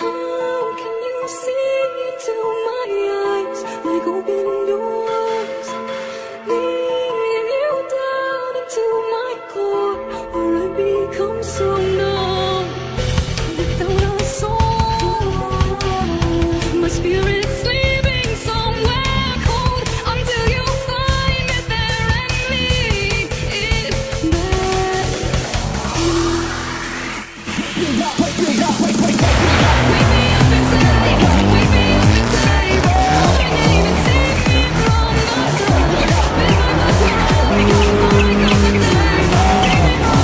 How can you see into my eyes like open doors? Leading you down into my core, where I become so numb. Without a soul, my spirit's sleeping somewhere cold until you find me there and leave it back. Wake me up inside, wake me up inside. Can you even see me from the dark? Make my blood swirl, become more like a dark. Take me from the nothing I become.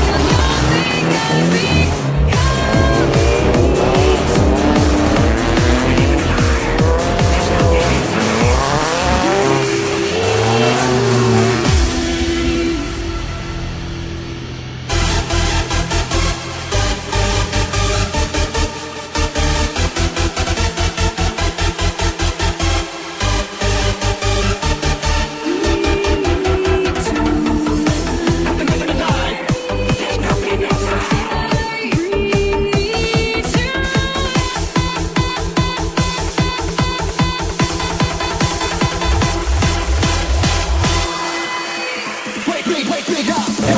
Wake me up.